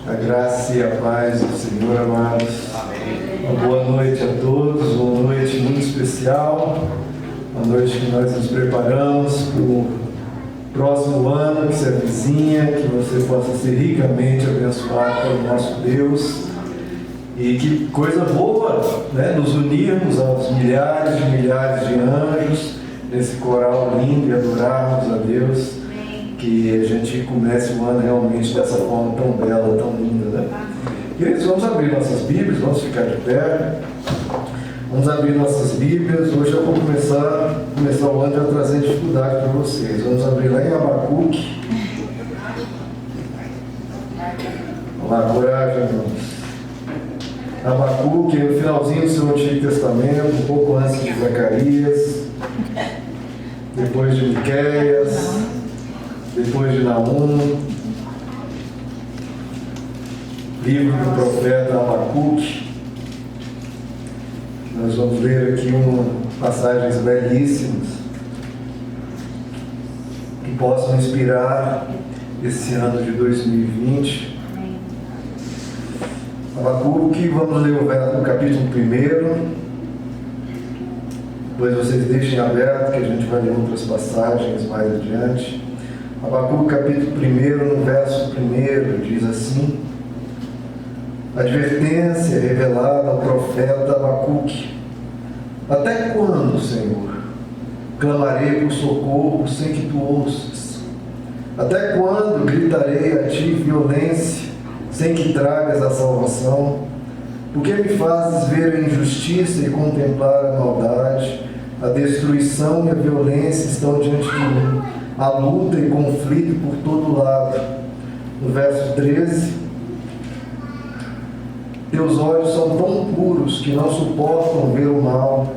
A graça e a paz do Senhor, amados. Amém. Uma boa noite a todos, uma noite muito especial, uma noite que nós nos preparamos para o próximo ano que se avizinha, que você possa ser ricamente abençoado pelo nosso Deus. E que coisa boa, né? Nos unirmos aos milhares de anjos nesse coral lindo e adorarmos a Deus. Que a gente comece o ano realmente dessa forma tão bela, tão linda, né? Queridos, vamos abrir nossas Bíblias, vamos ficar de pé. Vamos abrir nossas Bíblias. Hoje eu vou começar o ano já trazendo dificuldade para vocês. Vamos abrir lá em Abacuque. Vamos lá, coragem, irmãos. Abacuque, no finalzinho do seu Antigo Testamento, um pouco antes de Zacarias, depois de Miqueias, depois de Naum, livro do profeta Abacuque. Nós vamos ler aqui passagens belíssimas que possam inspirar esse ano de 2020. Abacuque, vamos ler o capítulo 1. Depois vocês deixem aberto que a gente vai ler outras passagens mais adiante. Abacuque, capítulo 1, no verso 1, diz assim: advertência revelada ao profeta Abacuque. Até quando, Senhor, clamarei por socorro sem que tu ouças? Até quando gritarei a ti violência sem que tragas a salvação? Porque me fazes ver a injustiça e contemplar a maldade? A destruição e a violência estão diante de mim. A luta e conflito por todo lado. No verso 13, teus olhos são tão puros que não suportam ver o mal.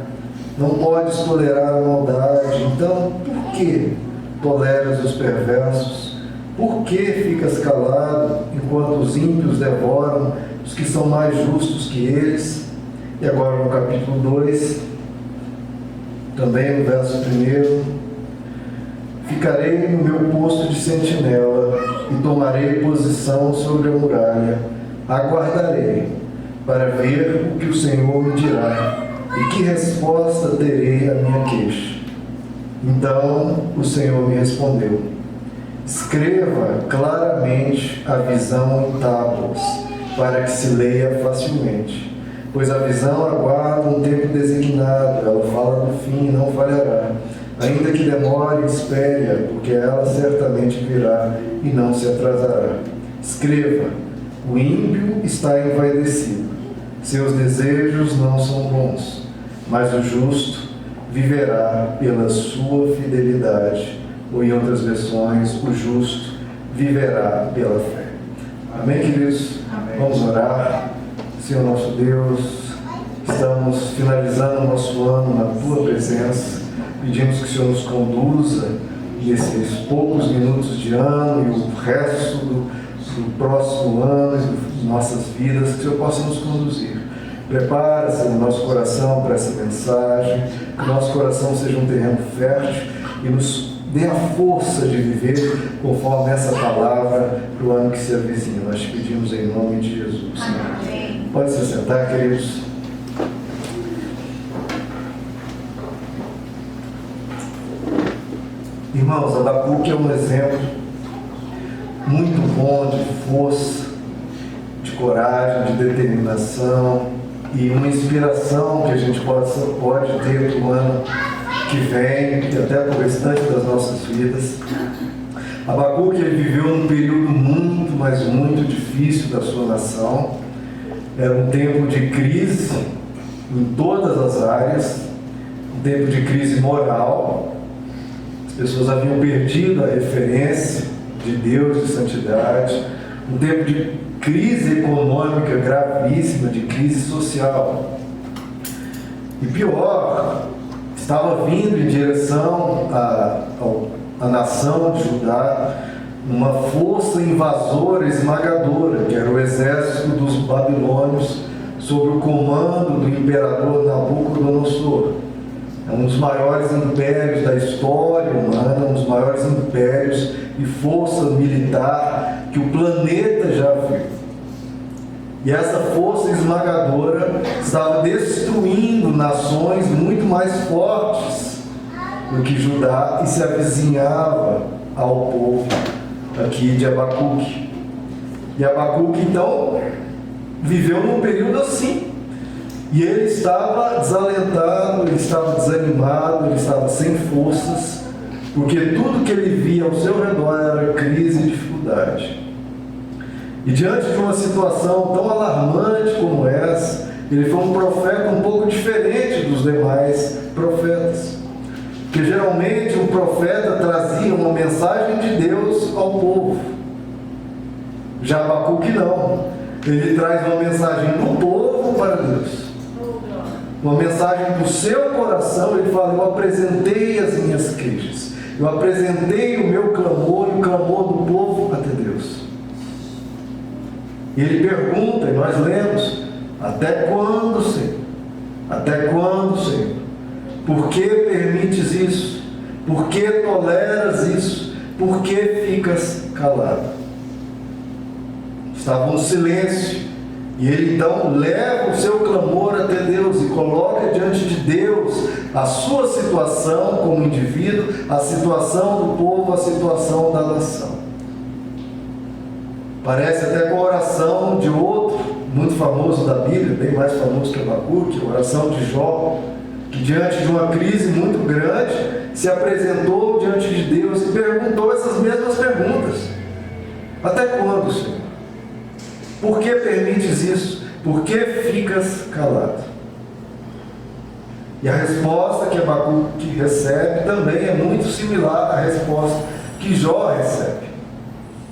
Não podes tolerar a maldade. Então, por que toleras os perversos? Por que ficas calado enquanto os ímpios devoram os que são mais justos que eles? E agora no capítulo 2, também no verso 1, ficarei no meu posto de sentinela e tomarei posição sobre a muralha. Aguardarei para ver o que o Senhor me dirá e que resposta terei à minha queixa. Então o Senhor me respondeu: escreva claramente a visão em tábuas, para que se leia facilmente. Pois a visão aguarda um tempo designado, ela fala do fim e não falhará. Ainda que demore, espere-a, porque ela certamente virá e não se atrasará. Escreva: o ímpio está envaidecido, seus desejos não são bons, mas o justo viverá pela sua fidelidade. Ou em outras versões, o justo viverá pela fé. Amém, queridos? Amém. Vamos orar. Senhor nosso Deus, estamos finalizando o nosso ano na Tua presença. Pedimos que o Senhor nos conduza nesses poucos minutos de ano e o resto do próximo ano e de nossas vidas, que o Senhor possa nos conduzir. Prepara-se no nosso coração para essa mensagem, que o nosso coração seja um terreno fértil e nos dê a força de viver conforme essa palavra para o ano que se avizinha. Nós te pedimos em nome de Jesus. Amém. Pode se sentar, queridos. Irmãos, Abacuque é um exemplo muito bom de força, de coragem, de determinação e uma inspiração que a gente pode ter para o ano que vem e até para o restante das nossas vidas. Abacuque ele viveu num período muito, mas muito difícil da sua nação. Era um tempo de crise em todas as áreas, um tempo de crise moral. As pessoas haviam perdido a referência de Deus, de santidade. Um tempo de crise econômica gravíssima, de crise social. E pior, estava vindo em direção à nação de Judá uma força invasora, esmagadora, que era o exército dos babilônios, sob o comando do imperador Nabucodonosor. É um dos maiores impérios da história humana, um dos maiores impérios e força militar que o planeta já viu. E essa força esmagadora estava destruindo nações muito mais fortes do que Judá e se avizinhava ao povo aqui de Abacuque. E Abacuque então viveu num período assim. E ele estava desalentado, ele estava desanimado, ele estava sem forças, porque tudo que ele via ao seu redor era crise e dificuldade. E diante de uma situação tão alarmante como essa, ele foi um profeta um pouco diferente dos demais profetas. Porque geralmente um profeta trazia uma mensagem de Deus ao povo. Já Abacuque não. Ele traz uma mensagem do povo para Deus. Uma mensagem do seu coração. Ele fala: eu apresentei as minhas queixas. Eu apresentei o meu clamor e o clamor do povo até Deus. E ele pergunta, e nós lemos: até quando, Senhor? Até quando, Senhor? Por que permites isso? Por que toleras isso? Por que ficas calado? Estava no silêncio. E ele então leva o seu clamor até Deus e coloca diante de Deus a sua situação como indivíduo, a situação do povo, a situação da nação. Parece até com a oração de outro, muito famoso da Bíblia, bem mais famoso que Abacuque, a oração de Jó, que diante de uma crise muito grande, se apresentou diante de Deus e perguntou essas mesmas perguntas. Até quando, Senhor? Por que permites isso? Por que ficas calado? E a resposta que Abacuque recebe também é muito similar à resposta que Jó recebe.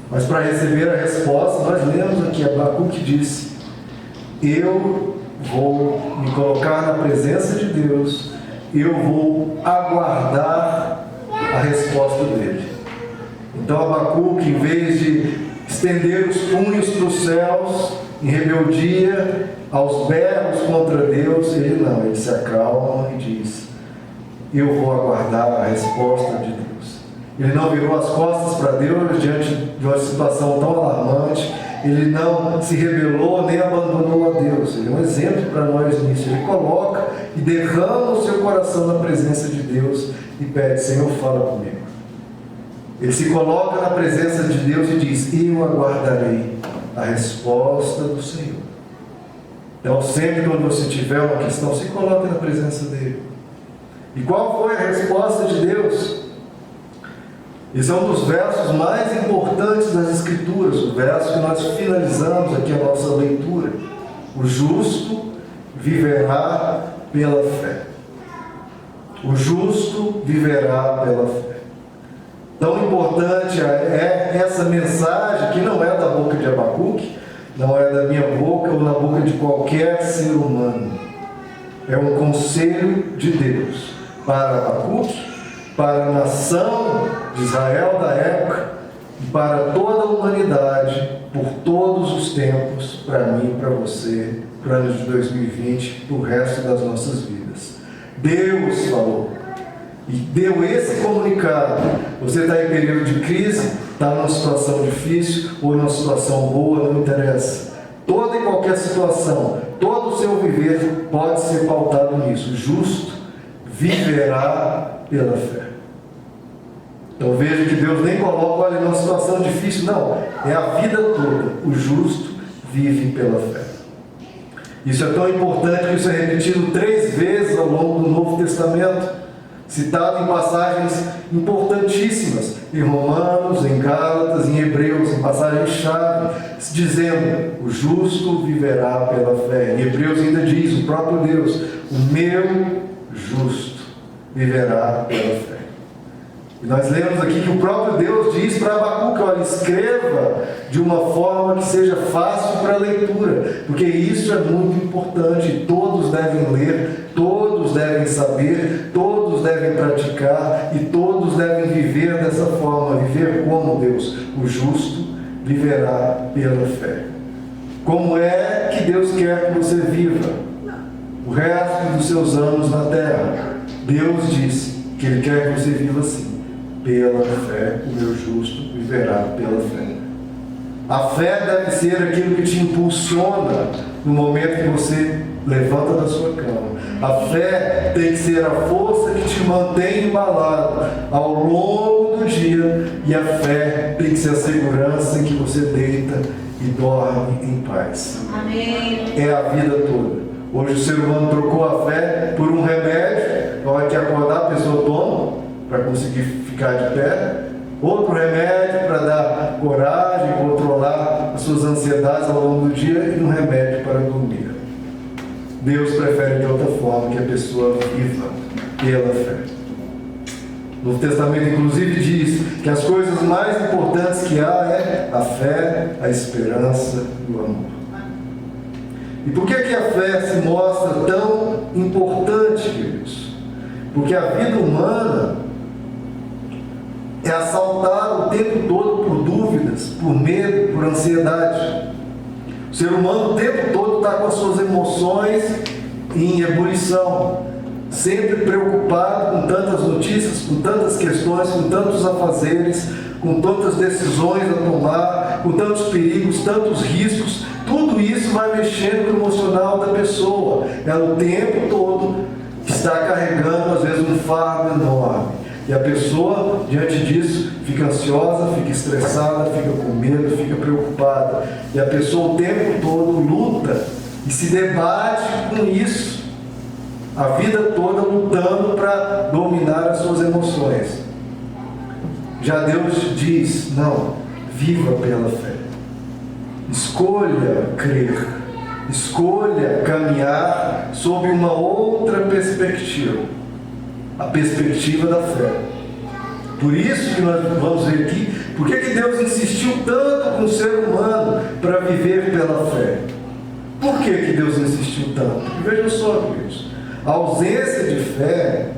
Mas para receber a resposta, nós lemos aqui, Abacuque disse: eu vou me colocar na presença de Deus, eu vou aguardar a resposta dele. Então Abacuque, em vez de estender os punhos para os céus, em rebeldia, aos berros contra Deus, ele se acalma e diz: eu vou aguardar a resposta de Deus. Ele não virou as costas para Deus diante de uma situação tão alarmante, ele não se rebelou nem abandonou a Deus. Ele é um exemplo para nós nisso. Ele coloca e derrama o seu coração na presença de Deus e pede: Senhor, fala comigo. Ele se coloca na presença de Deus e diz: eu aguardarei a resposta do Senhor. Então, sempre quando você tiver uma questão, se coloque na presença dele. E qual foi a resposta de Deus? Esse é um dos versos mais importantes das Escrituras, o verso que nós finalizamos aqui a nossa leitura. O justo viverá pela fé. O justo viverá pela fé. Tão importante é essa mensagem, que não é da boca de Abacuque, não é da minha boca ou na boca de qualquer ser humano. É um conselho de Deus para Abacuque, para a nação de Israel da época e para toda a humanidade, por todos os tempos, para mim e para você, para o ano de 2020, para o resto das nossas vidas. Deus falou e deu esse comunicado. Você está em período de crise, está numa situação difícil ou numa situação boa, não interessa. Toda e qualquer situação, todo o seu viver pode ser pautado nisso. O justo viverá pela fé. Então veja que Deus nem coloca: olha, numa situação difícil, não, é a vida toda. O justo vive pela fé. Isso é tão importante que isso é repetido 3 vezes ao longo do Novo Testamento, citado em passagens importantíssimas, em Romanos, em Gálatas, em Hebreus, em passagens-chave, dizendo: o justo viverá pela fé. Em Hebreus ainda diz o próprio Deus: o meu justo viverá pela fé. E nós lemos aqui que o próprio Deus diz para Abacuque: olha, escreva de uma forma que seja fácil para a leitura, porque isso é muito importante. Todos devem ler, todos devem saber, todos devem praticar e todos devem viver dessa forma, viver como Deus. O justo viverá pela fé. Como é que Deus quer que você viva o resto dos seus anos na terra? Deus disse que Ele quer que você viva assim: pela fé, o meu justo viverá pela fé. A fé deve ser aquilo que te impulsiona no momento que você levanta da sua cama. A fé tem que ser a força que te mantém embalado ao longo do dia. E a fé tem que ser a segurança em que você deita e dorme em paz. Amém. É a vida toda. Hoje o ser humano trocou a fé por um remédio. Na hora que acordar, a pessoa toma para conseguir ficar de pé. Outro remédio para dar coragem, controlar as suas ansiedades ao longo do dia, e um remédio para dormir. Deus prefere de outra forma, que a pessoa viva pela fé. O Novo Testamento, inclusive, diz que as coisas mais importantes que há é a fé, a esperança e o amor. E por que a fé se mostra tão importante, queridos? Porque a vida humana é assaltada o tempo todo por dúvidas, por medo, por ansiedade. O ser humano o tempo todo está com as suas emoções em ebulição, sempre preocupado com tantas notícias, com tantas questões, com tantos afazeres, com tantas decisões a tomar, com tantos perigos, tantos riscos. Tudo isso vai mexendo no emocional da pessoa. Ela o tempo todo está carregando, às vezes, um fardo enorme. E a pessoa, diante disso, fica ansiosa, fica estressada, fica com medo, fica preocupada. E a pessoa o tempo todo luta e se debate com isso. A vida toda lutando para dominar as suas emoções. Já Deus diz, não, viva pela fé. Escolha crer. Escolha caminhar sob uma outra perspectiva. A perspectiva da fé. Por isso que nós vamos ver aqui, por que Deus insistiu tanto com o ser humano para viver pela fé? Por que Deus insistiu tanto? Vejam só, queridos, a ausência de fé,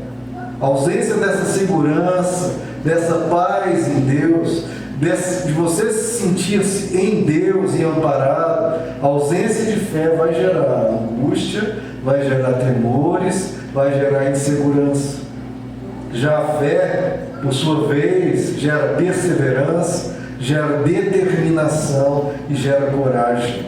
a ausência dessa segurança, dessa paz em Deus, de você se sentir em Deus e amparado, a ausência de fé vai gerar angústia, vai gerar temores, vai gerar insegurança. Já a fé, por sua vez, gera perseverança, gera determinação e gera coragem.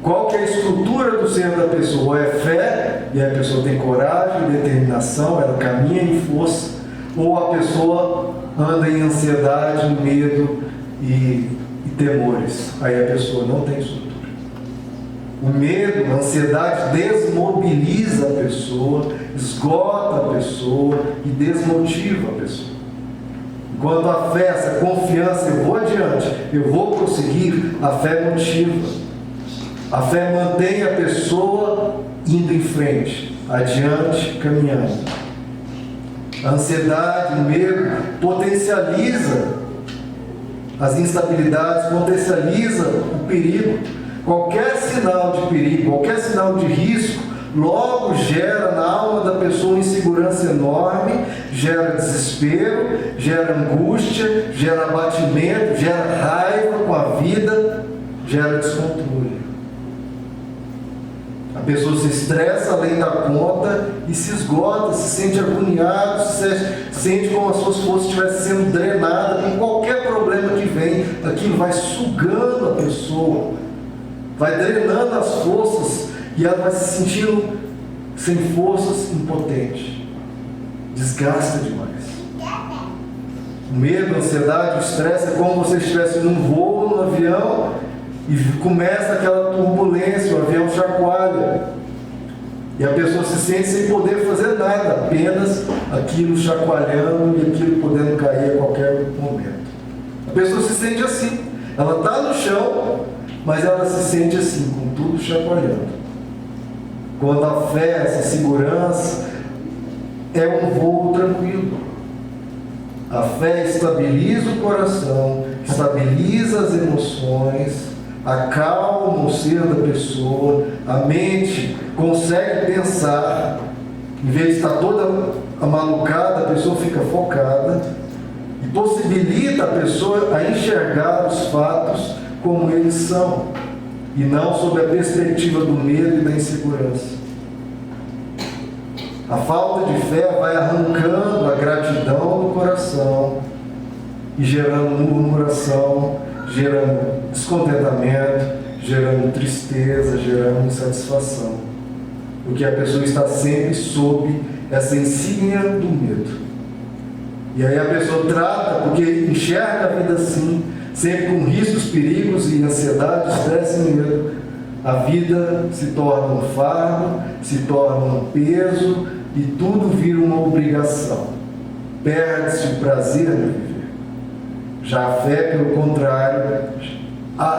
Qual que é a estrutura do ser da pessoa? É fé, e a pessoa tem coragem, determinação, ela caminha em força, ou a pessoa anda em ansiedade, medo e temores. Aí a pessoa não tem estrutura. O medo, a ansiedade desmobiliza a pessoa, esgota a pessoa e desmotiva a pessoa. Enquanto a fé, essa confiança, eu vou adiante, eu vou prosseguir, a fé motiva. A fé mantém a pessoa indo em frente, adiante, caminhando. A ansiedade, o medo potencializa as instabilidades, potencializa o perigo. Qualquer sinal de perigo, qualquer sinal de risco, logo gera na alma da pessoa uma insegurança enorme, gera desespero, gera angústia, gera abatimento, gera raiva com a vida, gera descontrole. A pessoa se estressa além da conta e se esgota, se sente agoniado, se sente como as suas forças estivessem sendo drenadas. Com qualquer problema que vem, aquilo vai sugando a pessoa, vai drenando as forças e ela vai se sentindo sem forças, impotente. Desgasta demais. O medo, a ansiedade, o estresse é como se você estivesse num voo, num avião, e começa aquela turbulência, o avião chacoalha. E a pessoa se sente sem poder fazer nada, apenas aquilo chacoalhando e aquilo podendo cair a qualquer momento. A pessoa se sente assim. Ela está no chão, mas ela se sente assim, com tudo chacoalhando. Quando a fé, essa segurança, é um voo tranquilo. A fé estabiliza o coração, estabiliza as emoções, acalma o ser da pessoa, a mente consegue pensar, em vez de estar toda amalucada, a pessoa fica focada e possibilita a pessoa a enxergar os fatos como eles são, e não sob a perspectiva do medo e da insegurança. A falta de fé vai arrancando a gratidão do coração e gerando murmuração, gerando descontentamento, gerando tristeza, gerando insatisfação. Porque a pessoa está sempre sob essa insígnia do medo. E aí a pessoa trata, porque enxerga a vida assim, sempre com riscos, perigos e ansiedade, estresse e medo. A vida se torna um fardo, se torna um peso e tudo vira uma obrigação. Perde-se o prazer de viver. Já a fé, pelo contrário,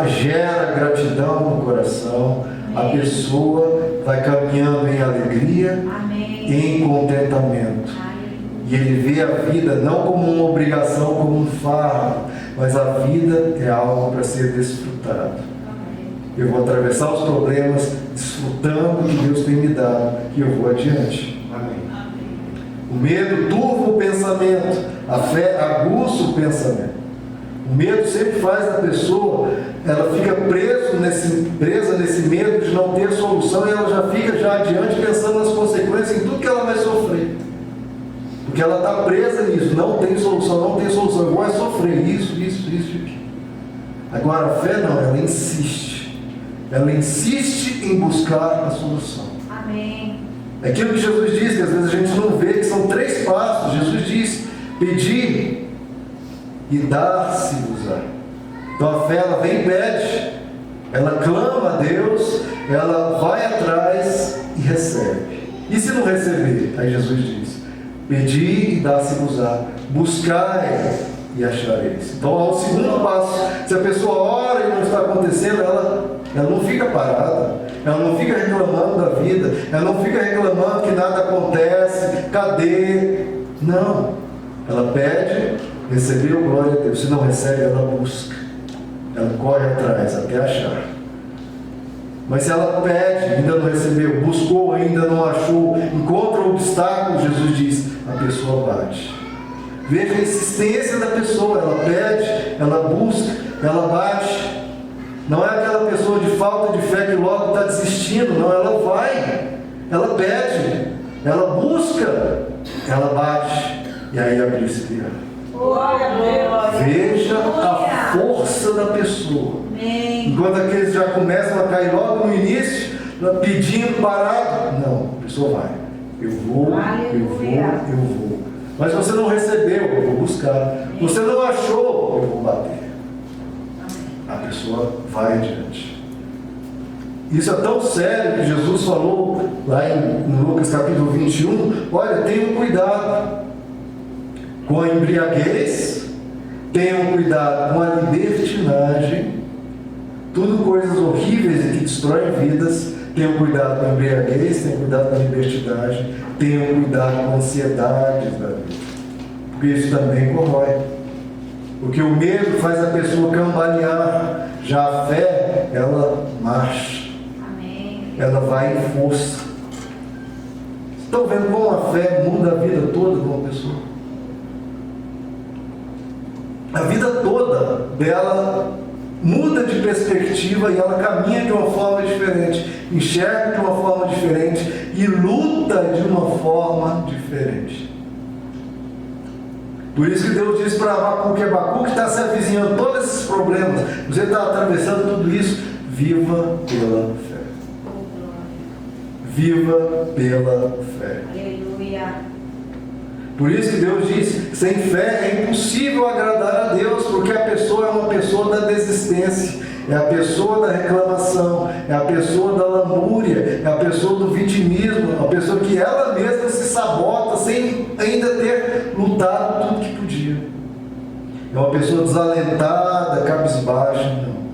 gera gratidão no coração. Amém. A pessoa vai caminhando em alegria, amém, em contentamento. Amém. E ele vê a vida não como uma obrigação, como um fardo, mas a vida é algo para ser desfrutado. Amém. Eu vou atravessar os problemas desfrutando o que Deus tem me dado e eu vou adiante. Amém. O medo turva o pensamento, a fé aguça o pensamento. O medo sempre faz da pessoa, ela fica presa nesse medo de não ter solução e ela já fica adiante pensando nas consequências, em tudo que ela vai sofrer. Porque ela está presa nisso, não tem solução, eu vou sofrer isso. Agora a fé não, ela insiste em buscar a solução. Amém. É aquilo que Jesus diz, que às vezes a gente não vê, que são 3 passos. Jesus diz: pedir e dar-se-vos-á. Então a fé, ela vem e pede, ela clama a Deus, ela vai atrás e recebe. E se não receber? Aí Jesus diz: pedi e dar-se-vos-á, buscai e achareis. Então há um segundo passo. Se a pessoa ora e não está acontecendo, ela não fica parada, ela não fica reclamando da vida, ela não fica reclamando que nada acontece, cadê? Não, ela pede, recebeu, glória a Deus. Se não recebe, ela busca, ela corre atrás até achar. Mas se ela pede, ainda não recebeu, buscou, ainda não achou, encontra obstáculos, Jesus diz: a pessoa bate. Veja a insistência da pessoa, ela pede, ela busca, ela bate. Não é aquela pessoa de falta de fé que logo está desistindo, não, ela vai, ela pede, ela busca, ela bate, e aí abre-se. Veja a força da pessoa. Enquanto aqueles já começam a cair logo no início, pedindo parado, não, a pessoa vai, eu vou. Mas você não recebeu, eu vou buscar. Você não achou, eu vou bater. A pessoa vai adiante. Isso é tão sério que Jesus falou lá em Lucas capítulo 21. Olha, tenham cuidado com a embriaguez, tenham cuidado com a libertinagem, tudo coisas horríveis e que destroem vidas. Tenham cuidado com a embriaguez, tenham cuidado com a libertinagem, tenham cuidado com a ansiedade da vida, porque isso também corrói. Porque o medo faz a pessoa cambalear, já a fé, ela marcha. Amém. Ela vai em força. Estão vendo como a fé muda a vida toda de uma pessoa? A vida toda dela muda de perspectiva e ela caminha de uma forma diferente, enxerga de uma forma diferente e luta de uma forma diferente. Por isso que Deus diz para Abacuque está se avizinhando todos esses problemas, você está atravessando tudo isso, viva pela fé. Viva pela fé. Aleluia. Por isso que Deus diz, sem fé é impossível agradar a Deus, porque a pessoa é uma pessoa da desistência, é a pessoa da reclamação, é a pessoa da lamúria, é a pessoa do vitimismo, é a pessoa que ela mesma se sabota sem ainda ter lutado tudo que podia. É uma pessoa desalentada, cabisbaixa, não.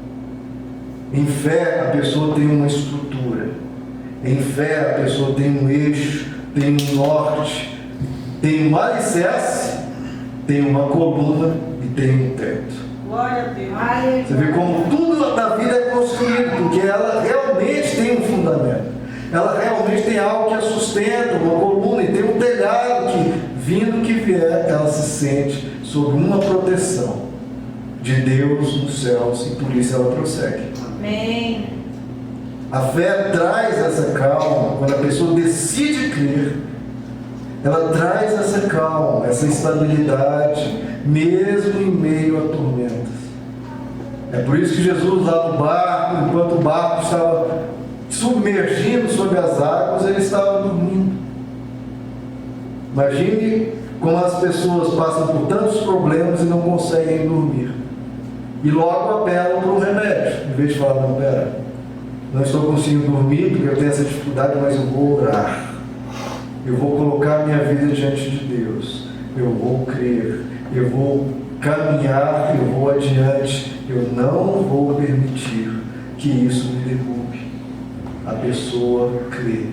Em fé a pessoa tem uma estrutura, em fé a pessoa tem um eixo, tem um norte, tem um alicerce, tem uma coluna e tem um teto. Glória a Deus. Você vê como tudo da vida é construído, porque ela realmente tem um fundamento. Ela realmente tem algo que a sustenta, uma coluna, e tem um telhado que, vindo que vier, ela se sente sob uma proteção de Deus nos céus, e por isso ela prossegue. Amém. A fé traz essa calma, quando a pessoa decide crer, ela traz essa calma, essa estabilidade, mesmo em meio a tormentas. É por isso que Jesus lá no barco, enquanto o barco estava submergindo sobre as águas, ele estava dormindo. Imagine como as pessoas passam por tantos problemas e não conseguem dormir. E logo apelam para o remédio, em vez de falar, não, pera, não estou conseguindo dormir porque eu tenho essa dificuldade, mas eu vou orar. Eu vou colocar minha vida diante de Deus. Eu vou crer. Eu vou caminhar, eu vou adiante. Eu não vou permitir que isso me derrube. A pessoa crê.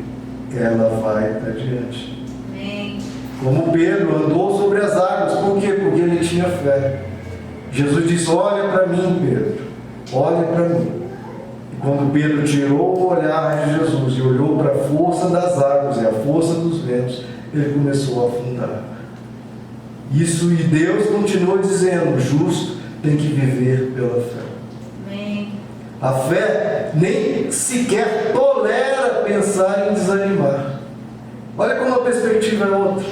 Ela vai adiante. Amém. Como Pedro andou sobre as águas. Por quê? Porque ele tinha fé. Jesus disse, olha para mim, Pedro. Olha para mim. Quando Pedro tirou o olhar de Jesus e olhou para a força das águas e a força dos ventos, ele começou a afundar. Isso, e Deus continua dizendo, o justo tem que viver pela fé. Amém. A fé nem sequer tolera pensar em desanimar. Olha como a perspectiva é outra.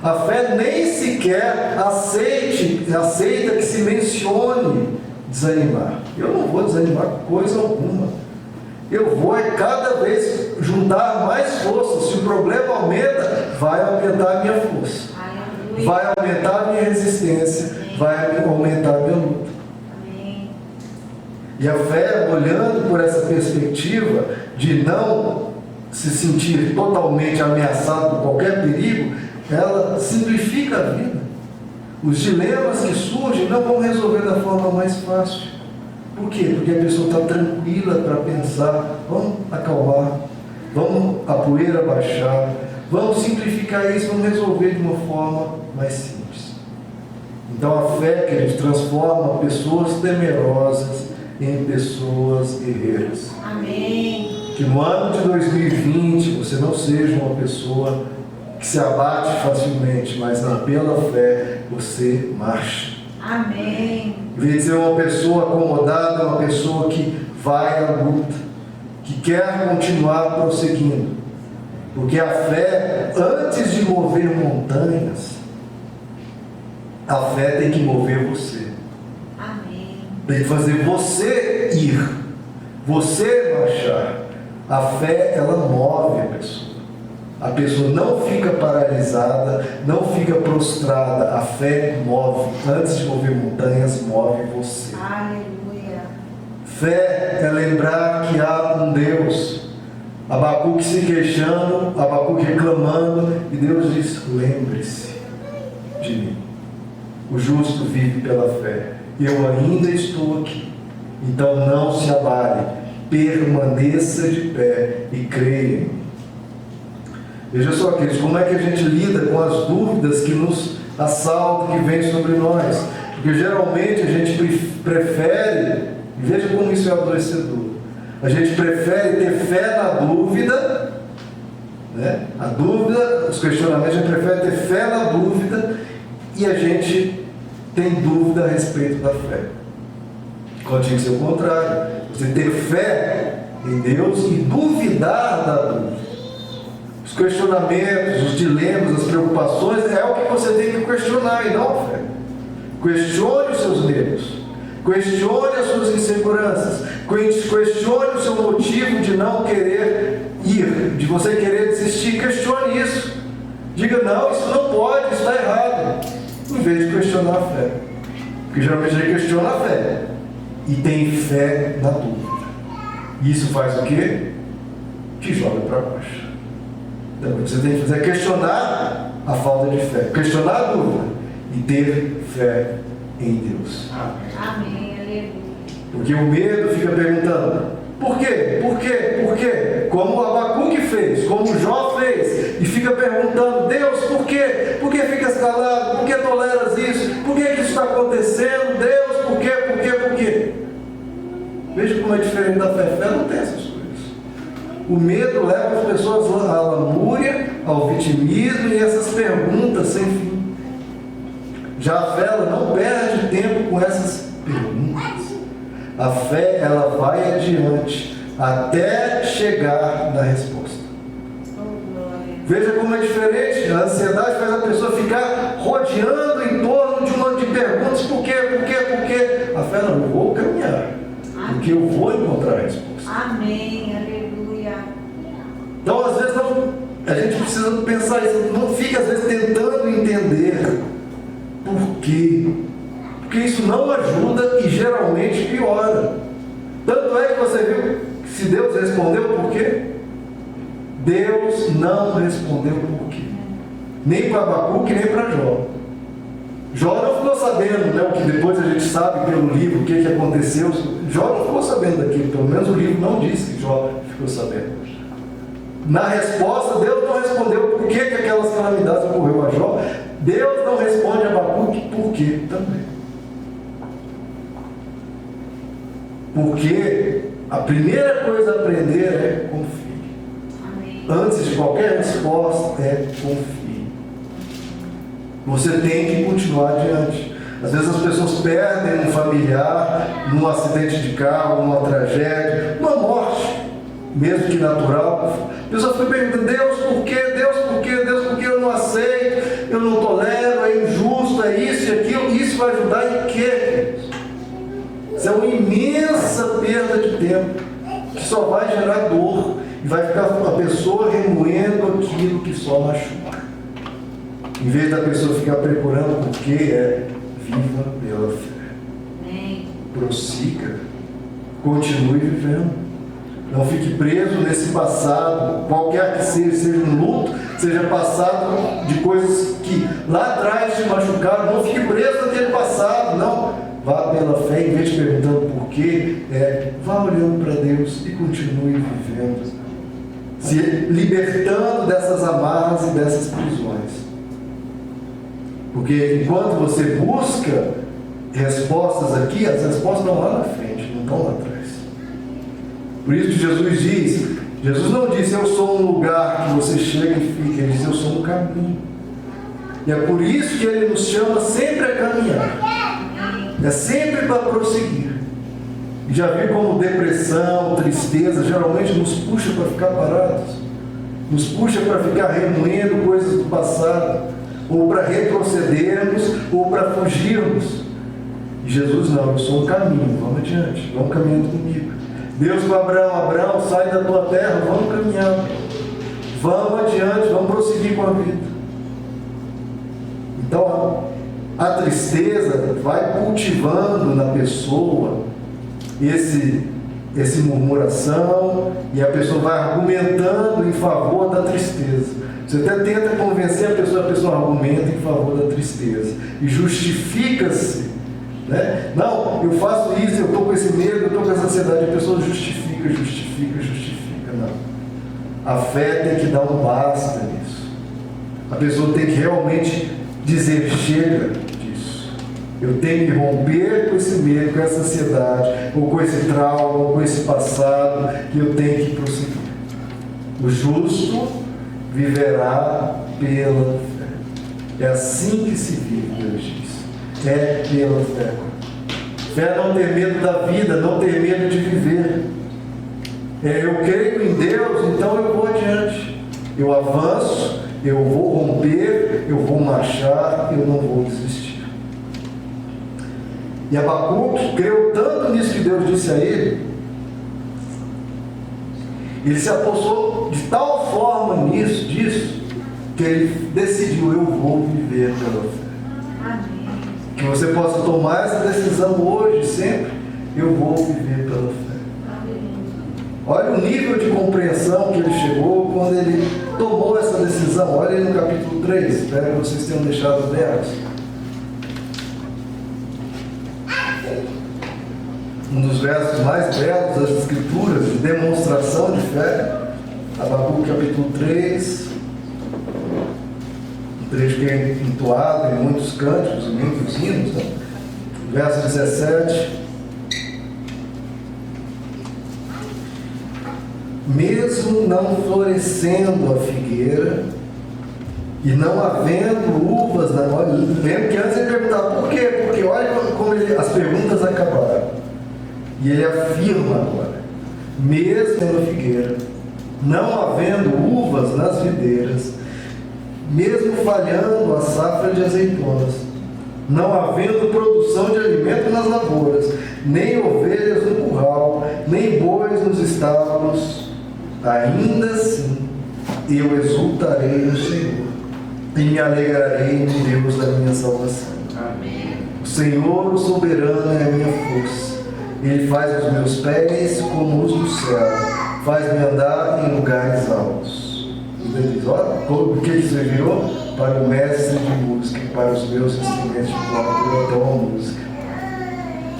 A fé nem sequer aceita que se mencione desanimar. Eu não vou desanimar com coisa alguma. Eu vou cada vez juntar mais força. Se o problema aumenta, vai aumentar a minha força. Aleluia. Vai aumentar a minha resistência. Vai aumentar a minha luta. Amém. E a fé, olhando por essa perspectiva de não se sentir totalmente ameaçado por qualquer perigo, ela simplifica a vida. Os dilemas que surgem não vão resolver da forma mais fácil. Por quê? Porque a pessoa está tranquila para pensar, vamos acalmar, vamos a poeira baixar, vamos simplificar isso, vamos resolver de uma forma mais simples. Então a fé, queridos, transforma pessoas temerosas em pessoas guerreiras. Amém. Que no ano de 2020 você não seja uma pessoa que se abate facilmente, mas não, pela fé você marcha. Amém. Em vez de ser uma pessoa acomodada, uma pessoa que vai à luta, que quer continuar prosseguindo. Porque a fé, antes de mover montanhas, a fé tem que mover você. Amém. Tem que fazer você ir, você marchar. A fé, ela move a pessoa. A pessoa não fica paralisada, não fica prostrada. A fé move. Antes de mover montanhas, move você. Aleluia. Fé é lembrar que há um Deus. Abacuque se queixando, Abacuque reclamando, e Deus diz, lembre-se de mim. O justo vive pela fé. Eu ainda estou aqui. Então não se abale. Permaneça de pé e creia em mim. Veja só, queridos, como é que a gente lida com as dúvidas que nos assaltam, que vêm sobre nós. Porque geralmente a gente prefere, e veja como isso é adoecedor, a gente prefere ter fé na dúvida, né? A dúvida, os questionamentos, a gente prefere ter fé na dúvida, e a gente tem dúvida a respeito da fé. Quando tinha que ser o contrário, você ter fé em Deus e duvidar da dúvida. Os questionamentos, os dilemas, as preocupações, é o que você tem que questionar e não a fé. Questione os seus medos, questione as suas inseguranças, questione o seu motivo de não querer ir, de você querer desistir. Questione isso. Diga, não, isso não pode, isso está errado, em vez de questionar a fé. Porque geralmente a gente questiona a fé e tem fé na dúvida. E isso faz o quê? Te joga para baixo. Então, o que você tem que fazer é questionar a falta de fé, questionar a dúvida e ter fé em Deus. Amém. Aleluia. Porque o medo fica perguntando, por quê? Por quê? Por quê? Como o Abacuque fez, como o Jó fez, e fica perguntando, Deus, por quê? Por que ficas calado? Por que toleras isso? Por que isso está acontecendo? Deus, por quê? Por quê? Por quê? Veja como é diferente da fé. A fé não tem essas coisas. O medo leva as pessoas à lamúria, ao vitimismo e essas perguntas sem fim. Já a fé, ela não perde tempo com essas perguntas. A fé, ela vai adiante até chegar na resposta. Oh, glória. Veja como é diferente. A ansiedade faz a pessoa ficar rodeando em torno milhão de perguntas, por quê? A fé não, eu vou caminhar, porque eu vou encontrar a resposta. Amém, aleluia. Então, às vezes, a gente precisa pensar isso, não fica, às vezes, tentando entender por quê. Porque isso não ajuda e geralmente piora. Tanto é que você viu que se Deus respondeu por quê? Deus não respondeu por quê. Nem para Abacuque, nem para Jó. Jó não ficou sabendo, né, o que depois a gente sabe pelo livro, o que aconteceu. Jó não ficou sabendo daquilo, pelo menos o livro não disse que Jó ficou sabendo. Na resposta, Deus não respondeu por que aquelas calamidades ocorreram a Jó. Deus não responde a Abacuque por quê também. Porque a primeira coisa a aprender é confie. Amém. Antes de qualquer resposta é confie. Você tem que continuar adiante. Às vezes as pessoas perdem um familiar num acidente de carro, numa tragédia, numa morte, mesmo que natural. A pessoa fica perguntando, Deus por quê? Deus por quê? Deus por quê? Eu não aceito, eu não tolero, é injusto, é isso e aquilo. Isso vai ajudar em quê? Isso é uma imensa perda de tempo, que só vai gerar dor, e vai ficar a pessoa remoendo aquilo que só machuca. Em vez da pessoa ficar procurando por quê, viva pela fé. Amém. Prossiga, continue vivendo. Não fique preso nesse passado, qualquer que seja um luto, seja passado de coisas que lá atrás te machucaram. Não fique preso naquele passado, não. Vá pela fé, em vez de perguntando por quê, vá olhando para Deus e continue vivendo, se libertando dessas amarras e dessas prisões. Porque enquanto você busca respostas aqui, as respostas estão lá na frente, não estão lá atrás. Por isso que Jesus diz, Jesus não disse, eu sou um lugar que você chega e fica, ele diz, eu sou um caminho. E é por isso que ele nos chama sempre a caminhar. É sempre para prosseguir. E já viu como depressão, tristeza, geralmente nos puxa para ficar parados, nos puxa para ficar remoendo coisas do passado, ou para retrocedermos, ou para fugirmos. E Jesus não, eu sou um caminho, vamos adiante, vamos caminhando comigo. Deus para Abraão, sai da tua terra, vamos caminhar, vamos adiante, vamos prosseguir com a vida. Então, a tristeza vai cultivando na pessoa esse murmuração, e a pessoa vai argumentando em favor da tristeza. Você até tenta convencer a pessoa argumenta em favor da tristeza e justifica-se, né? Não, eu faço isso, eu estou com esse medo, eu estou com essa ansiedade. A pessoa justifica. Não, a fé tem que dar um basta nisso. A pessoa tem que realmente dizer, chega disso. Eu tenho que romper com esse medo, com essa ansiedade, ou com esse trauma, ou com esse passado, que eu tenho que prosseguir. O justo viverá pela fé. É assim que se vive, Deus diz. É pela fé. Fé é não ter medo da vida, não ter medo de viver. Eu creio em Deus, então eu vou adiante. Eu avanço, eu vou romper, eu vou marchar, eu não vou desistir. E Abacuque creu tanto nisso que Deus disse a ele, ele se apossou de tal forma disso, que ele decidiu, eu vou viver pela fé. Amém. Que você possa tomar essa decisão hoje, sempre, eu vou viver pela fé. Olha o nível de compreensão que ele chegou quando ele tomou essa decisão. Olha aí no capítulo 3, espero que vocês tenham deixado abertos. Um dos versos mais belos das Escrituras, de demonstração de fé. Abacuque capítulo 3, um trecho que é entoado em muitos cânticos, em muitos hinos, né? Verso 17. Mesmo não florescendo a figueira e não havendo uvas na hora, lembra que antes ele perguntava por quê? Porque olha como as perguntas acabaram. E ele afirma agora, mesmo na figueira, não havendo uvas nas videiras, mesmo falhando a safra de azeitonas, não havendo produção de alimento nas lavouras, nem ovelhas no curral, nem bois nos estábulos, ainda assim eu exultarei no Senhor e me alegrarei no Deus da minha salvação. Amém. O Senhor, o soberano, é a minha força. Ele faz os meus pés como os do céu, faz-me andar em lugares altos. E ele diz, olha, o que você virou? Para o mestre de música, para os meus instrumentos de corda, então a música.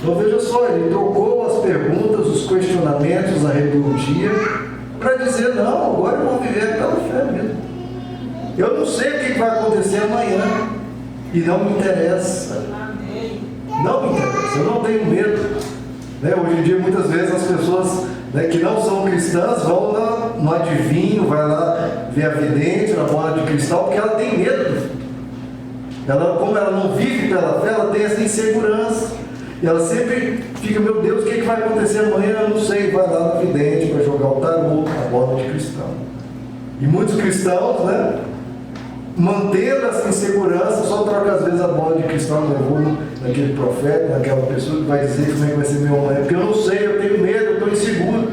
Então veja só, ele trocou as perguntas, os questionamentos, a rebeldia, para dizer, não, agora eu vou viver pela fé mesmo. Eu não sei o que vai acontecer amanhã, e não me interessa. Não me interessa, eu não tenho medo. Hoje em dia, muitas vezes, as pessoas que não são cristãs vão no adivinho, vai lá ver a vidente, na bola de cristal, porque ela tem medo. Como ela não vive pela fé, ela tem essa insegurança. E ela sempre fica, meu Deus, o que vai acontecer amanhã? Eu não sei. Vai lá na vidente para jogar o tarô, a bola de cristal. E muitos cristãos, mantendo essa insegurança, só troca às vezes a bola de cristal no voo naquele profeta, naquela pessoa que vai dizer como é que vai ser meu amanhã. Porque eu não sei, eu tenho medo, eu estou inseguro.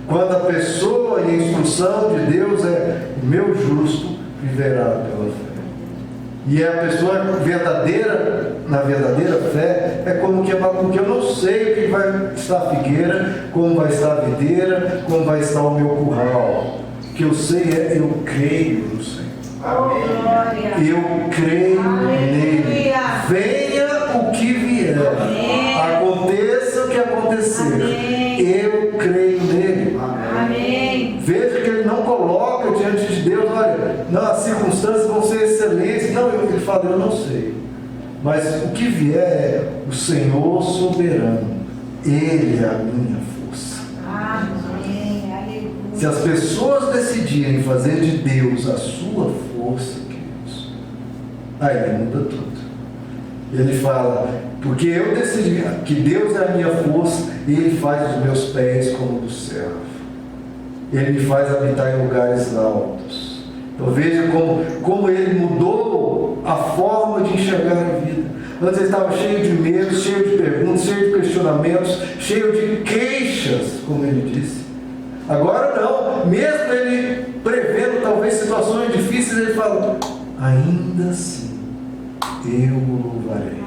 Quando a pessoa e a instrução de Deus é o meu justo viverá pela fé. E a pessoa verdadeira, na verdadeira fé, é como que Abacuque, eu não sei o que vai estar a figueira, como vai estar a videira, como vai estar o meu curral. O que eu sei é, eu creio no Senhor. Amém. Eu creio nele. Venha o que vier. Amém. Aconteça o que acontecer. Amém. Eu creio nele. Amém. Veja que ele não coloca diante de Deus, olha, não, as circunstâncias vão ser excelentes. Não, ele fala, eu não sei. Mas o que vier é o Senhor soberano. Ele é a minha força. Amém. Aleluia. Se as pessoas decidirem fazer de Deus a sua força, queridos, aí muda tudo. Ele fala, porque eu decidi que Deus é a minha força, e Ele faz os meus pés como do céu. Ele me faz habitar em lugares altos. Então veja como Ele mudou a forma de enxergar a vida. Antes ele estava cheio de medo, cheio de perguntas, cheio de questionamentos, cheio de queixas, como ele disse. Agora não, mesmo ele prevendo talvez situações difíceis, ele fala, ainda assim eu o louvarei,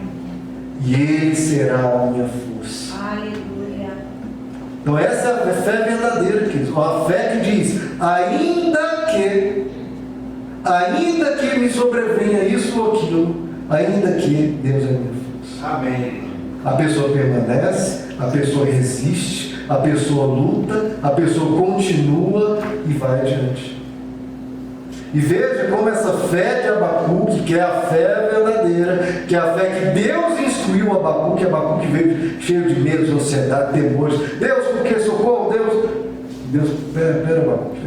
e ele será a minha força. Aleluia. Então essa é a fé verdadeira, queridos. A fé que diz, ainda que me sobrevenha isso ou aquilo, ainda que Deus é a minha força. Amém. A pessoa permanece, a pessoa resiste, a pessoa luta, a pessoa continua e vai adiante. E veja como essa fé de Abacuque, que é a fé verdadeira, que é a fé que Deus instruiu Abacuque veio cheio de medo, de ansiedade, temores. Deus, por que socorro? Deus, pera Abacuque,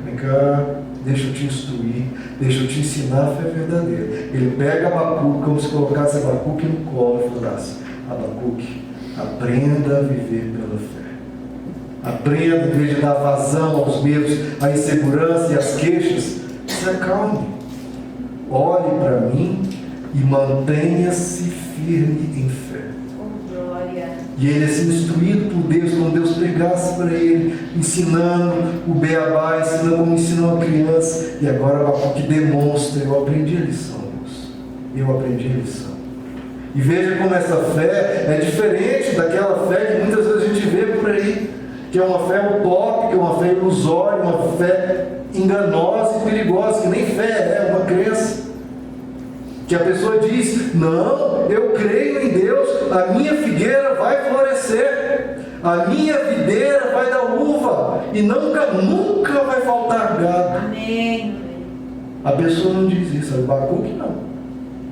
vem cá, deixa eu te instruir, deixa eu te ensinar a fé verdadeira. Ele pega Abacuque, como se colocasse Abacuque no colo e falasse, Abacuque, aprenda a viver pela fé. Aprenda, em vez de dar vazão aos medos, à insegurança e às queixas, se acalme. Olhe para mim e mantenha-se firme em fé. Oh, glória. E ele é assim, instruído por Deus, como Deus pregasse para ele, ensinando o beabá, ensinando como ensinou uma criança. E agora Abacuque demonstra, eu aprendi a lição, Deus. Eu aprendi a lição. E veja como essa fé é diferente daquela fé que muitas vezes a gente vê por aí, que é uma fé utópica, uma fé ilusória, uma fé enganosa e perigosa, que nem fé é uma crença. Que a pessoa diz, não, eu creio em Deus, a minha figueira vai florescer, a minha videira vai dar uva, e nunca vai faltar gado. Amém. A pessoa não diz isso, a Abacuque não.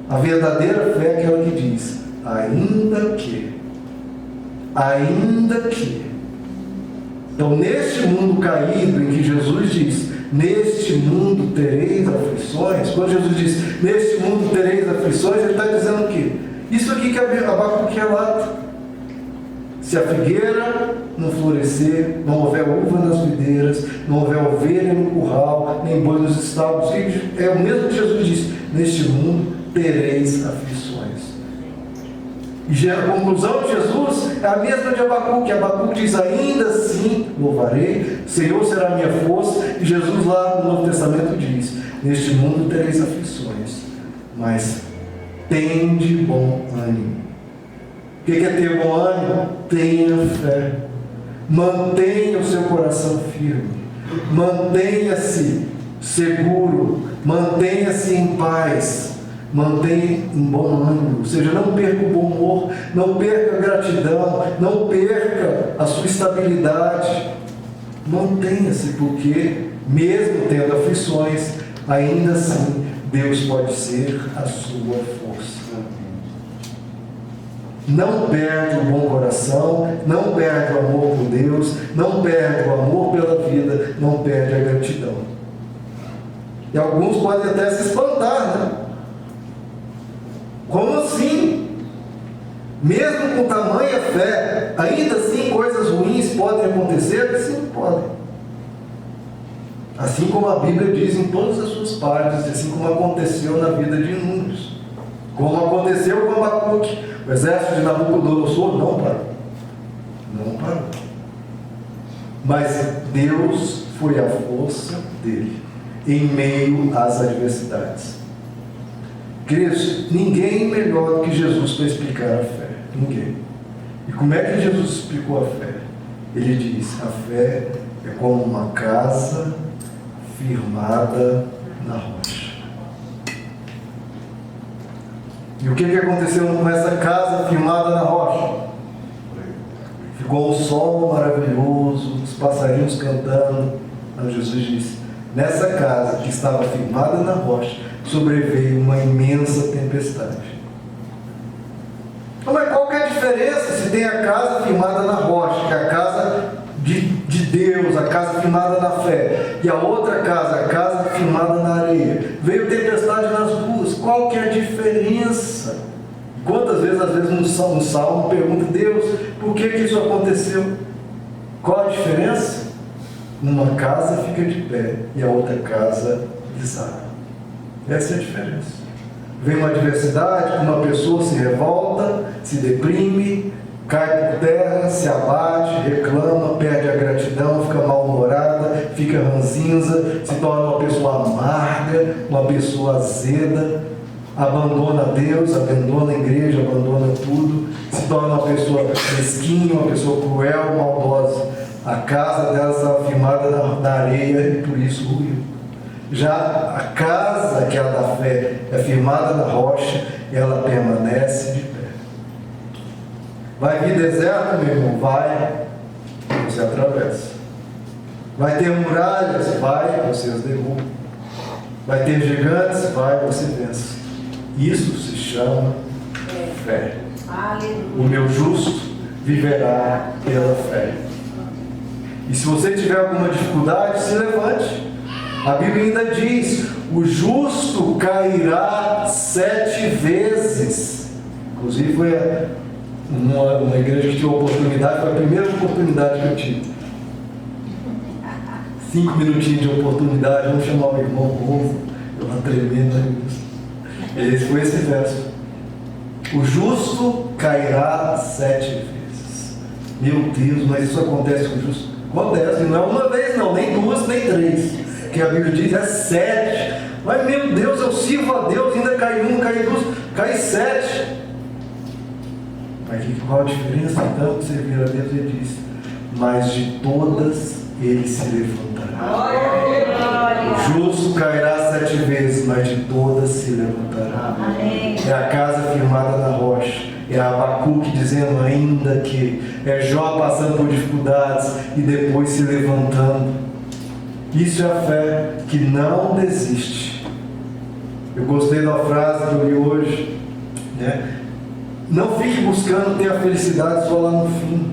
A verdadeira fé é aquela que diz, ainda que. Então, neste mundo caído em que Jesus diz, neste mundo tereis aflições, quando Jesus diz, neste mundo tereis aflições, ele está dizendo o quê? Isso aqui que Abacuque relata. Se a figueira não florescer, não houver uva nas videiras, não houver ovelha no curral, nem boi nos estábulos, é o mesmo que Jesus disse, neste mundo tereis aflições. E a conclusão de Jesus é a mesma de Abacuque. Abacuque diz: ainda assim louvarei, o Senhor será a minha força. E Jesus lá no Novo Testamento diz: neste mundo tereis aflições, mas tende bom ânimo. O que é ter bom ânimo? Tenha fé. Mantenha o seu coração firme. Mantenha-se seguro. Mantenha-se em paz. Mantenha em bom ânimo. Ou seja, não perca o bom humor. Não perca a gratidão. Não perca a sua estabilidade. Mantenha-se, porque mesmo tendo aflições, ainda assim Deus pode ser a sua força. Não perde o bom coração, não perde o amor por Deus, não perde o amor pela vida, não perde a gratidão. E alguns podem até se espantar, né? Como assim? Mesmo com tamanha fé, ainda assim coisas ruins podem acontecer? Sim, podem. Assim como a Bíblia diz em todas as suas partes, assim como aconteceu na vida de inúmeros. Como aconteceu com Abacuque. O exército de Nabucodonosor não parou. Não parou. Mas Deus foi a força dele em meio às adversidades. Queridos, ninguém melhor do que Jesus para explicar a fé. Ninguém. E como é que Jesus explicou a fé? Ele diz: a fé é como uma casa firmada na rocha. E o que aconteceu com essa casa firmada na rocha? Ficou um sol maravilhoso, os passarinhos cantando. Mas Jesus disse: nessa casa que estava firmada na rocha, sobreveio uma imensa tempestade. Mas qual que é a diferença se tem a casa firmada na rocha, que é a casa de Deus, a casa firmada na fé, e a outra casa, a casa firmada na areia? Veio tempestade nas ruas. Qual que é a diferença? Quantas vezes, às vezes, um salmo pergunta: Deus, por que isso aconteceu? Qual a diferença? Uma casa fica de pé e a outra casa desaba. Essa é a diferença. Vem uma adversidade, uma pessoa se revolta, se deprime, cai por terra, se abate, reclama, perde a gratidão, fica mal-humorada, fica ranzinza, se torna uma pessoa amarga, uma pessoa azeda, abandona Deus, abandona a igreja, abandona tudo, se torna uma pessoa mesquinha, uma pessoa cruel, maldosa. A casa dela estava firmada na areia e por isso ruiu. Já a casa, que é a da fé, é firmada na rocha, ela permanece de pé. Vai vir deserto, meu irmão? Vai, você atravessa. Vai ter muralhas? Vai, você as derruba. Vai ter gigantes? Vai, você vence. Isso se chama fé. O meu justo viverá pela fé. E se você tiver alguma dificuldade, se levante. A Bíblia ainda diz: o justo cairá 7 vezes. Inclusive foi uma igreja que tive a oportunidade, foi a primeira oportunidade que eu tive. 5 minutinhos de oportunidade, vamos chamar o irmão Rovo, uma tremenda. Esse foi esse verso. O justo cairá 7 vezes. Meu Deus, mas isso acontece com o justo? Acontece, não é uma vez não, nem 2, nem 3. Que a Bíblia diz é 7. Mas meu Deus, eu sirvo a Deus, ainda cai 1, cai 2, cai 7. Mas qual a diferença então de servir a Deus? Ele diz: mas de todas ele se levantará. O justo cairá 7 vezes, mas de todas se levantará. É a casa firmada na rocha. É Abacuque dizendo ainda que. É Jó passando por dificuldades e depois se levantando. Isso é a fé que não desiste. Eu gostei da frase que eu li hoje, né? Não fique buscando ter a felicidade só lá no fim.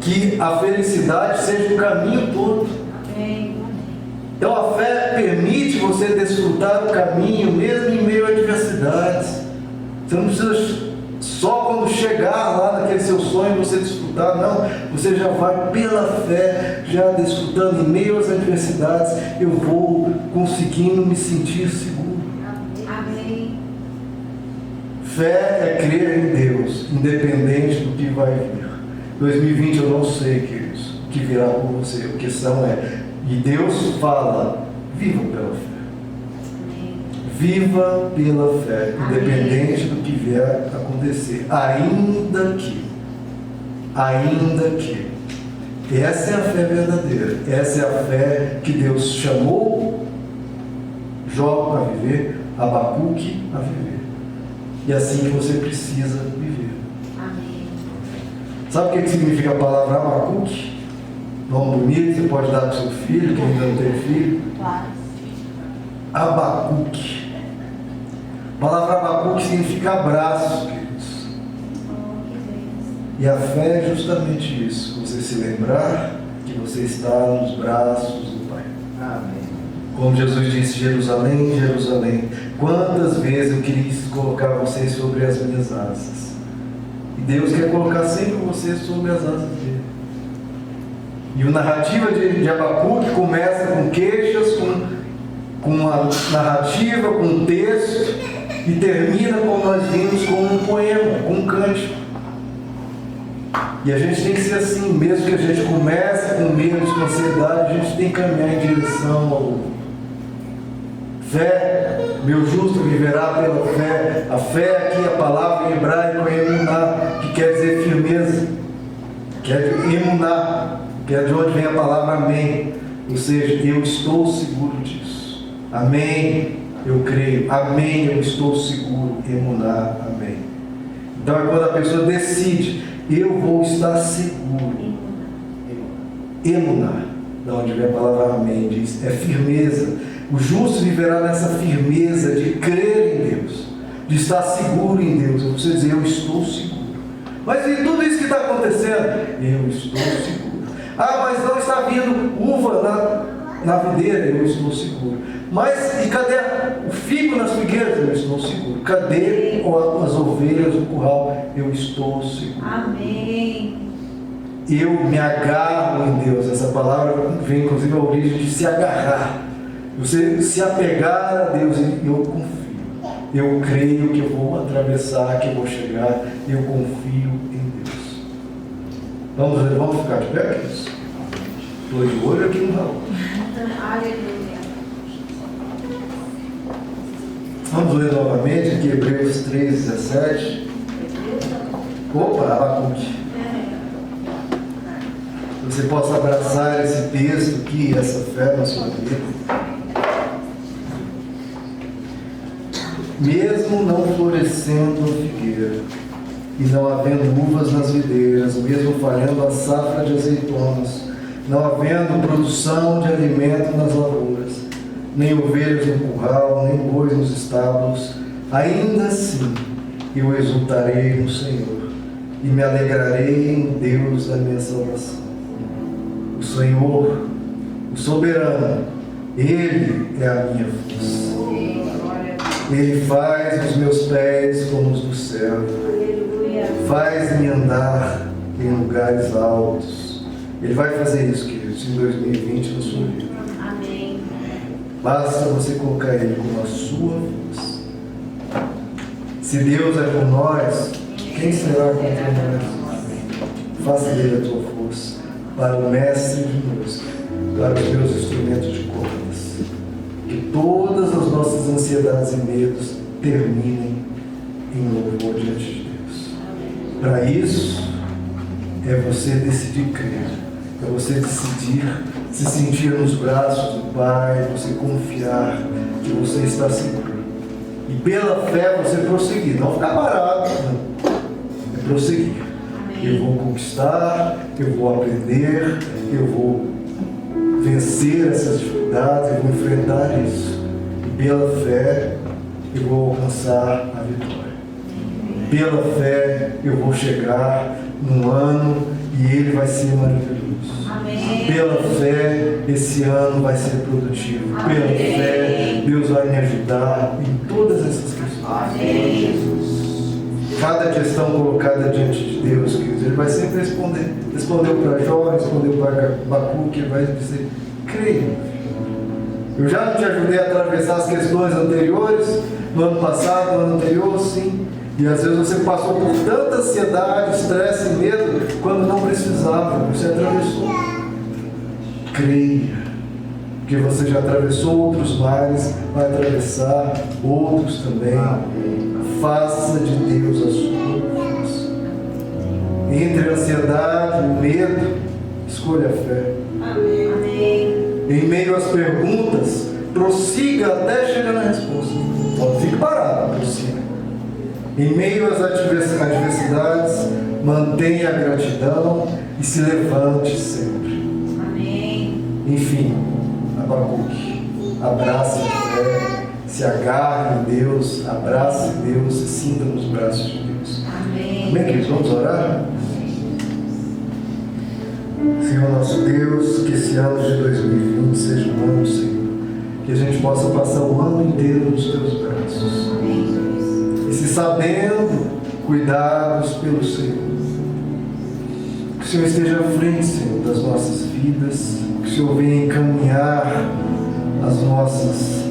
Que a felicidade seja o caminho todo. Então a fé permite você desfrutar o caminho, mesmo em meio a adversidades. Você não precisa só quando chegar lá naquele seu sonho você desfrutar, não. Você já vai pela fé, já desfrutando em meio às adversidades. Eu vou conseguindo me sentir seguro. Amém. Fé é crer em Deus, independente do que vai vir. 2020 eu não sei, queridos, o que virá por você. A questão é, e Deus fala, viva pela fé. Viva pela fé, independente do que vier a acontecer. Ainda que. Essa é a fé verdadeira. Essa é a fé que Deus chamou Jó a viver, Abacuque a viver. E assim que você precisa viver. Amém. Sabe o que significa a palavra Abacuque? Nome bonito, você pode dar para o seu filho, quem ainda não tem filho. Claro. Abacuque. A palavra Abacuque significa abraço, queridos. Oh, que bênção. E a fé é justamente isso. Você se lembrar que você está nos braços do Pai. Amém. Como Jesus disse, Jerusalém, Jerusalém, quantas vezes eu quis colocar vocês sobre as minhas asas. E Deus quer colocar sempre vocês sobre as asas dele. E a narrativa de Abacuque começa com queixas, com uma narrativa, com um texto, e termina, como nós vimos, com um poema, com um cântico. E a gente tem que ser assim, mesmo que a gente comece com medo, com ansiedade, a gente tem que caminhar em direção ao fé. Meu justo viverá pela fé. A fé aqui, a palavra em hebraico é emuná, que quer dizer firmeza, que é emuná, que é de onde vem a palavra amém. Ou seja, eu estou seguro disso. Amém. Eu creio, amém, eu estou seguro, emuná, amém. Então é quando a pessoa decide, eu vou estar seguro, emuná, da onde vem a palavra amém, diz, é firmeza. O justo viverá nessa firmeza de crer em Deus, de estar seguro em Deus. Você dizer, eu estou seguro. Mas e tudo isso que está acontecendo? Eu estou seguro. Ah, mas não está vindo uva na videira, eu estou seguro. Mas e cadê o figo nas figueiras? Eu estou seguro. Cadê as ovelhas no curral? Eu estou seguro. Amém. Eu me agarro em Deus. Essa palavra vem inclusive a origem de se agarrar. Você se apegar a Deus, e eu confio. Eu creio que eu vou atravessar, que eu vou chegar. Eu confio em Deus. Vamos ficar de pé, queridos? Estou de olho aqui no Raul. Aleluia. Vamos ler novamente aqui Hebreus 3,17. Opa, Abacuque. Você possa abraçar esse texto aqui, essa fé na sua vida. Mesmo não florescendo a figueira, e não havendo uvas nas videiras, mesmo falhando a safra de azeitonas, não havendo produção de alimento nas lavouras, nem ovelhas no curral, nem bois nos estábulos, ainda assim eu exultarei no Senhor, e me alegrarei em Deus da minha salvação. O Senhor, o soberano, Ele é a minha força. Ele faz os meus pés como os do céu, faz-me andar em lugares altos. Ele vai fazer isso, queridos, em 2020 na sua vida. Amém. Basta você colocar Ele como a sua força. Se Deus é por nós, quem será contra nós? Faça dele a tua força, para o mestre de música, para os meus instrumentos de cordas. Que todas as nossas ansiedades e medos terminem em louvor diante de Deus. Para isso, é você decidir crer, é você decidir se sentir nos braços do Pai, você confiar que você está seguro. E pela fé você prosseguir, não ficar parado, não. É prosseguir. Eu vou conquistar, eu vou aprender, eu vou vencer essas dificuldades, eu vou enfrentar isso. E pela fé eu vou alcançar a vitória. Pela fé eu vou chegar num ano e ele vai ser maravilhoso. Amém. Pela fé esse ano vai ser produtivo. Amém. Pela fé Deus vai me ajudar em todas essas questões. Amém. Cada questão colocada diante de Deus, queridos, Ele vai sempre responder. Respondeu para Jó, respondeu para Abacuque, Ele vai dizer, creia. Eu já não te ajudei a atravessar as questões anteriores, no ano passado, no ano anterior, sim. E às vezes você passou por tanta ansiedade, estresse e medo quando não precisava, você atravessou. Creia, porque você já atravessou outros mares, vai atravessar outros também. Faça de Deus a sua força. Entre a ansiedade e o medo, escolha a fé. Amém. Em meio às perguntas, prossiga até chegar na resposta. Não fique parado, prossiga. Em meio às adversidades, mantenha a gratidão e se levante sempre. Amém. Enfim, Abacuque, abrace a fé, se agarre em Deus, abrace Deus, se sinta nos braços de Deus. Amém. Amém, queridos? Vamos orar? Senhor nosso Deus, que esse ano de 2020 seja um ano, Senhor, que a gente possa passar o ano inteiro nos teus braços. Amém, Jesus. E se sabendo, cuidados pelo Senhor. Que o Senhor esteja à frente, Senhor, das nossas vidas. Que o Senhor venha encaminhar as nossas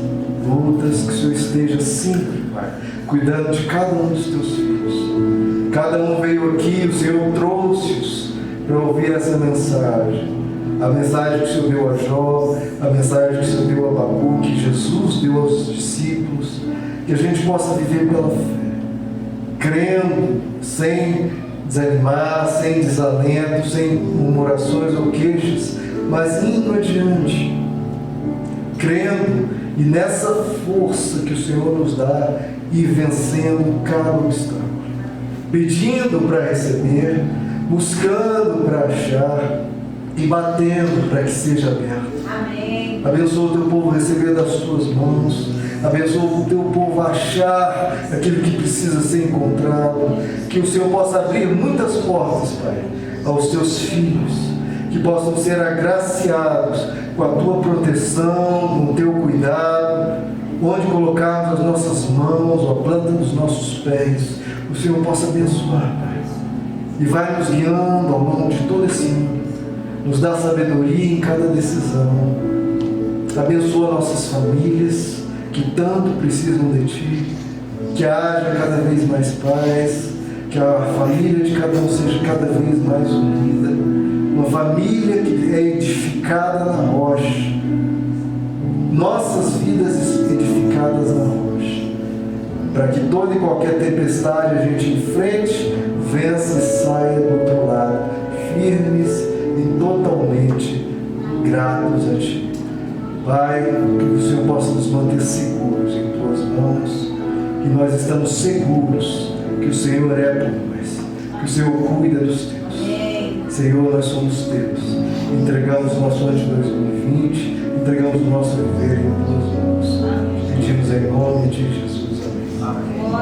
lutas. Que o Senhor esteja sempre, Pai, cuidando de cada um dos teus filhos. Cada um veio aqui, o Senhor trouxe-os para ouvir essa mensagem. A mensagem que o Senhor deu a Jó, a mensagem que o Senhor deu a Abacuque, que Jesus deu aos discípulos. Que a gente possa viver pela fé, crendo, sem desanimar, sem desalento, sem murmurações ou queixas, mas indo adiante, crendo e nessa força que o Senhor nos dá e vencendo cada obstáculo, pedindo para receber, buscando para achar e batendo para que seja aberto. Amém. Abençoa o teu povo receber das tuas mãos. Abençoa o teu povo achar aquilo que precisa ser encontrado. Que o Senhor possa abrir muitas portas, Pai, aos teus filhos. Que possam ser agraciados com a tua proteção, com o teu cuidado. Onde colocarmos as nossas mãos, a planta dos nossos pés, o Senhor possa abençoar, Pai. E vai nos guiando ao longo de todo esse ano. Nos dá sabedoria em cada decisão. Abençoa nossas famílias que tanto precisam de Ti. Que haja cada vez mais paz. Que a família de cada um seja cada vez mais unida. Uma família que é edificada na rocha. Nossas vidas edificadas na rocha. Para que toda e qualquer tempestade a gente enfrente, vença e saia do outro lado, firmes e totalmente gratos a Ti. Pai, que o Senhor possa nos manter seguros em Tuas mãos, que nós estamos seguros que o Senhor é por nós, que o Senhor cuida dos Teus. Amém. Senhor, nós somos Teus. Entregamos o nosso ano de 2020, entregamos o nosso viver em Tuas mãos. Pedimos em nome de Jesus. Amém. Glória